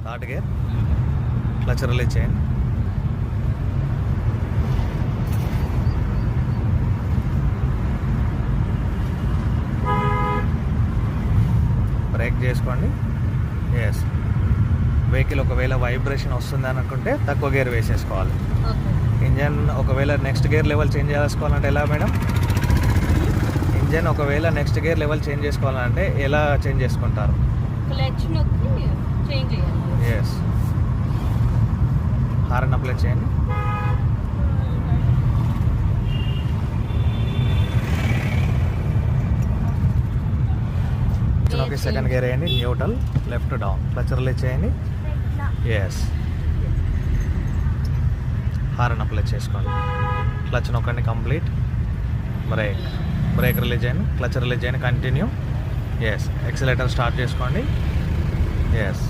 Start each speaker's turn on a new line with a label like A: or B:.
A: Third gear, clutch release చేయండి. Break చేసుకోండి. Yes, vehicle ఒకవేళ వైబ్రేషన్ వస్తుంది అని అనుకుంటే తక్కువ గేర్ వేసేసుకోవాలి. ఇంజన్ ఒకవేళ నెక్స్ట్ గేర్ లెవెల్ చేంజ్ చేసుకోవాలంటే ఎలా మేడం? ఇంజన్ ఒకవేళ నెక్స్ట్ గేర్ లెవెల్ చేంజ్ చేసుకోవాలంటే ఎలా చేంజ్ చేసుకుంటారు?
B: క్లచ్ నొక్కి చేంజ్ చేయాలి.
A: ఎస్, హారన్ అప్లై చేయండి. ఓకే, సెకండ్ గేర్ వేయండి. Neutral, left down, clutch release చేయండి. ఎస్, హారన్ అప్లై చేసుకోండి. క్లచ్ నొక్కండి కంప్లీట్. బ్రేక్ రిలీజ్ చేయండి, క్లచ్ రిలీజ్ చేయండి, కంటిన్యూ. ఎస్, ఎక్సిలేటర్ స్టార్ట్ చేసుకోండి. ఎస్,